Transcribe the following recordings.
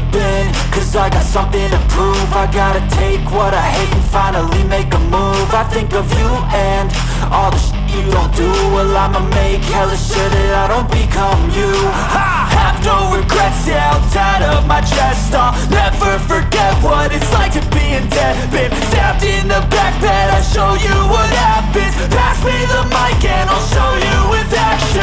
sleeping, cause I got something to prove. I gotta take what I hate and finally make a move. I think of you and all the shit you don't do. Well, I'ma make hella sure that I don't become you. I have no regrets, yeah, I'll tie up my chest. I'll never forget what it's like to be in debt. Been stabbed in the back bed, I'll show you what happens. Pass me the mic and I'll show you with action.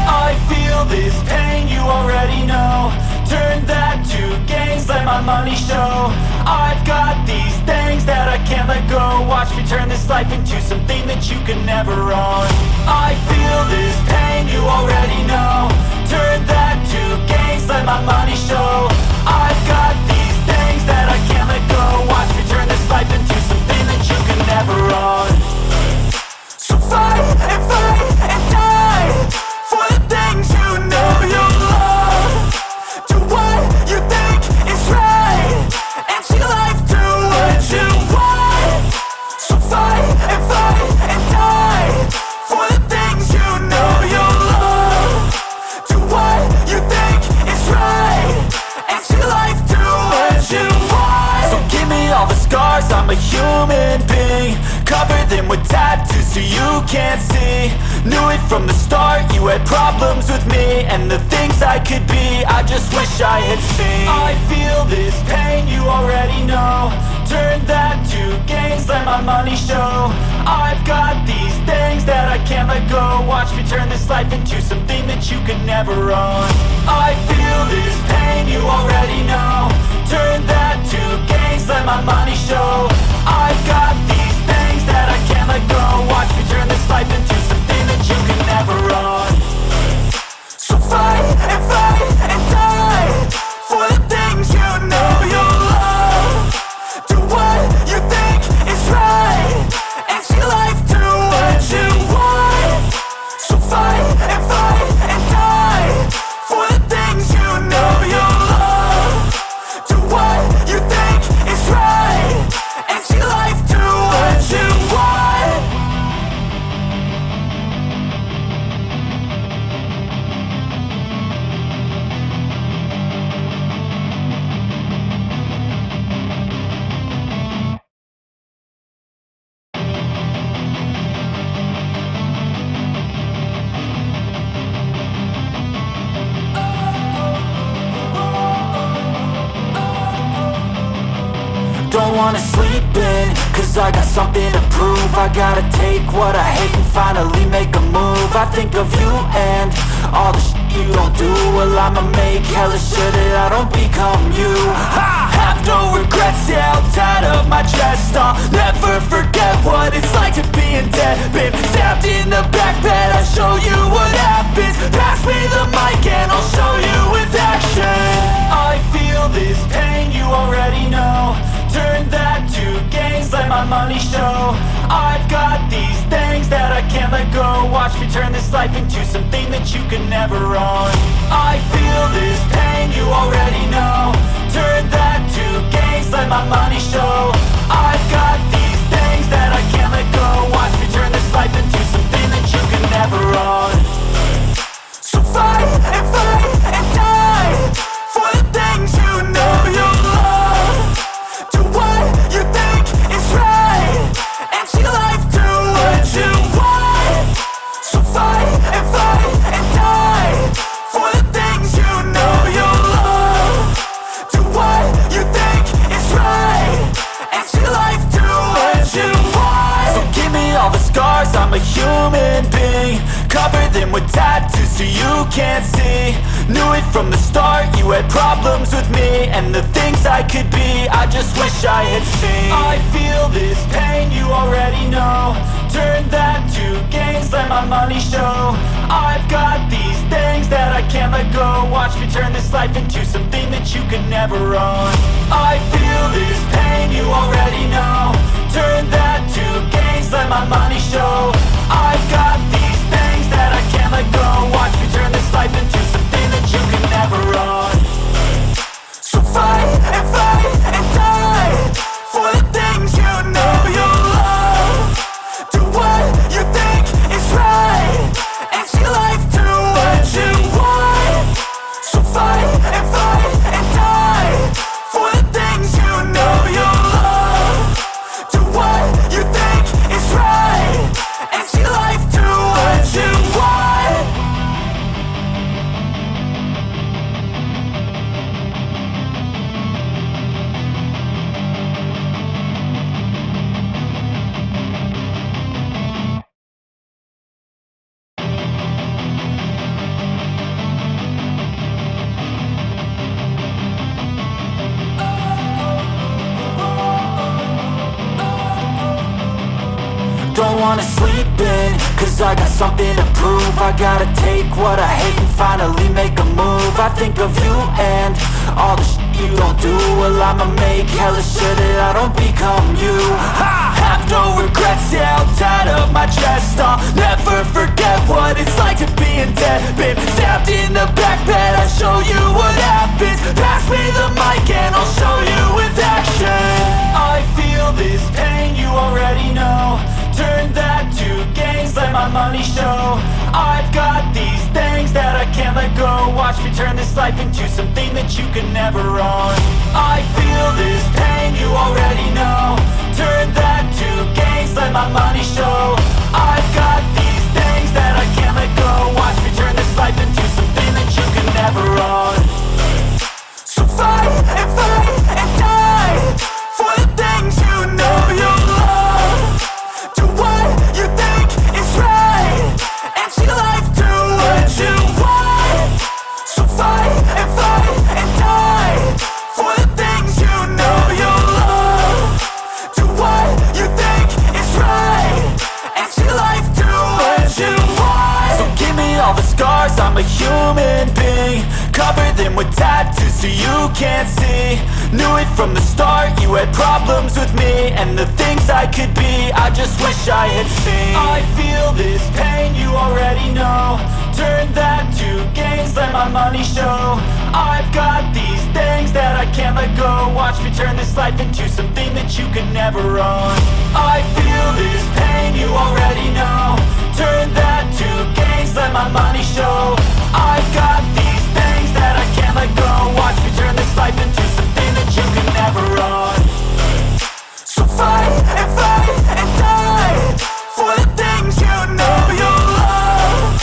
I feel this pain, you already know. Turn that to gains, let my money show. I've got these things that I can't let go. Watch me turn this life into something that you can never own. I feel this pain, you already know. Turn that to gains, let my money show. I've got these things that I can't let go. Watch me turn this life into something that you can never own. So fight and die for the things you know you love. Do what you think is right and see life do what you want. So fight and die for the things you know you love. Do what you think is right and see life do what you want. So give me all the scars, I'm a human being. Cover them with tattoos so you can't see. Knew it from the start, you had problems with me and the things I could be, I just wish I had seen. I feel this pain, you already know. Turn that to gains, let my money show. I've got these things that I can't let go. Watch me turn this life into something that you can never own. I feel this pain, you already know. Turn that to gains, let my money show. I've got these things that I can't let go. Watch me turn this life into something that you can never own. So fight and die for the things you know you love. Do what you think is right and see life do what you want. So fight and die for the things you know you love. Do what you think is right and see life do what you want. Don't wanna sleep in, cause I got something to prove. I gotta take what I hate and finally make a move. I think of you and all the shit you don't do. Well, I'ma make hella sure that I don't become you. I have no regrets, yeah, I'll tie up my chest. I'll never forget what it's like to be in debt. Been stabbed in the back bed, I'll show you what happens. Pass me the mic and I'll show you with action. I feel this pain, you already know. Turn that to gains, let my money show. I've got these things that I can't let go. Watch me turn this life into something that you can never own. I feel this pain, you already know. Turn that to gains, let my money show. I've got these things that I can't let go. Watch me turn this life into something that you can never own. So fight and die for the things you know you love. Do what you think is right and see life do what you want. So fight and die for the things you know you love. Do what you think is right and see life do what you want. So give me all the scars, I'm a human being. Cover them with tattoos so you can't see. Knew it from the start, you had problems with me and the things I could be, I just wish I had seen. I feel this pain, you already know. Turn that to gains, let my money show. I've got these things that I can't let go. Watch me turn this life into something that you can never own. I feel this pain, you already know. Turn that to gains, let my money show. I've got these things that I can't let go. Watch me turn this life into something that you can never own. So fight and die for the things you know you love. Do what you think is right and see life do what you want. So fight and die wanna sleep in, cause I got something to prove. I gotta take what I hate and finally make a move. I think of you and all the shit you don't do. Well, I'ma make hella sure that I don't become you. I have no regrets, yeah, I'll tie up my chest. I'll never forget what it's like to be in debt. Been stabbed in the back bed, I'll show you what happens. Pass me the mic and I'll show you with action. I feel this pain, you already know. Turn that to gains, let my money show. I've got these things that I can't let go. Watch me turn this life into something that you can never own. I feel this pain, you already know. Turn that to gains, let my money show. I've got these things that I can't let go. Watch me turn this life into something that you can never own. So fight and die for the things you know you love. Do what you think is right and see life do what you want. So fight and die for the things you know you love. Do what you think is right and see life do what you want. So give me all the scars, I'm a human being. Cover them with tattoos so you can't see. Knew it from the start, you had problems with me and the things I could be, I just wish I had seen. I feel this pain, you already know. Turn that to gains, let my money show. I've got these things that I can't let go. Watch me turn this life into something that you can never own. I feel this pain, you already know. Turn that to gains, let my money show. I've got these things that I can't let go. Watch me turn this life into something that you can never own. So fight and die for the things you know you love.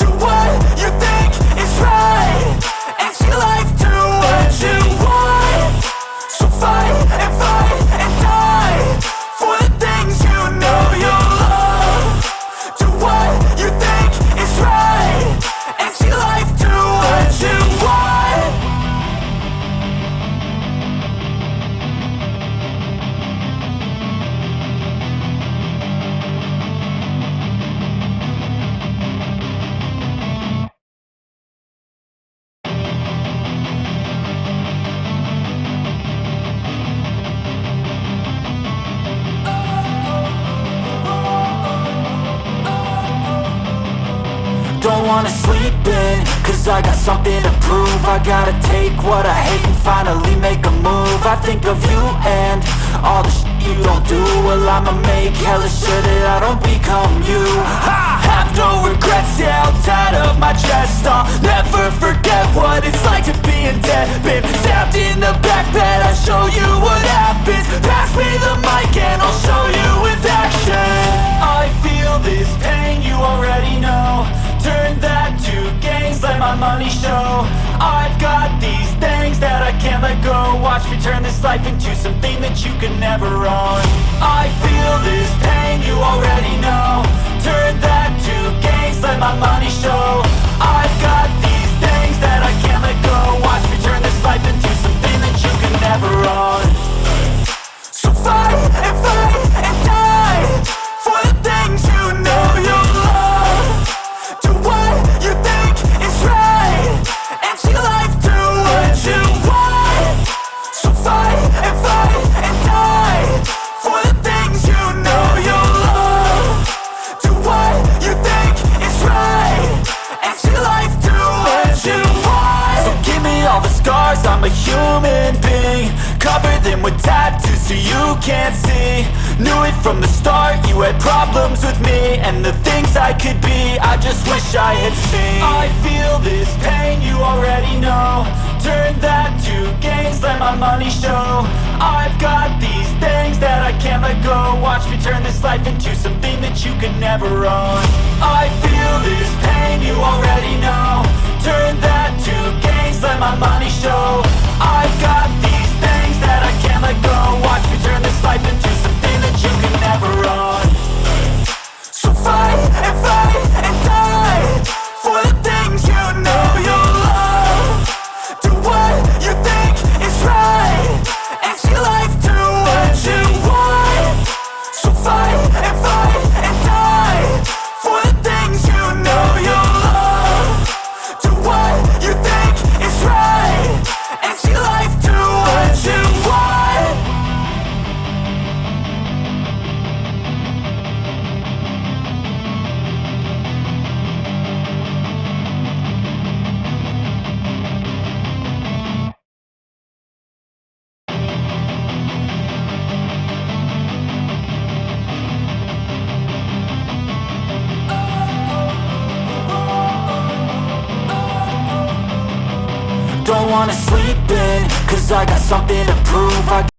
Do what you think is right and see life do what you want. So fight and die for the things you know you love. Do what you think is right and see life do what you want. Don't wanna sleep in, cause I got something to prove. I gotta take what I hate and finally make a move. I think of you and all the shit you don't do. Well, I'ma make hella sure that I don't become you. I have no regrets, yeah, I'll tie up my chest. I'll never forget what it's like to be in debt. Been stabbed in the back bed, I'll show you what happens. Pass me the mic and I'll show you with action. I feel this pain, you already know. Turn that to gains, let my money show. I've got these things that I can't let go. Watch me turn this life into something that you can never own. I feel this pain, you already know. Turn that to gains, let my money show. I've got these things that I can't let go. Watch me turn this life into something that you can never own. So fight and die for the things you know you love. Do what you think is right and see life do what you want. So fight and die for the things you know you love. Do what you think is right and see life do what you want. So give me all the scars, I'm a human being. Cover them with tattoos so you can't see. Knew it from the start, you had problems with me and the things I could be, I just wish I had seen. I feel this pain, you already know. Turn that to gains, let my money show. I've got these things that I can't let go. Watch me turn this life into something that you can never own. I feel this pain, you already know. Turn that to gains, let my money show. I've got these things that I can't let go. Watch me turn this life into something that you can never own. So fight and die for the things you know you love. Do what you think is right and see life do what you want. So fight and wanna sleep in, 'cause I got something to prove.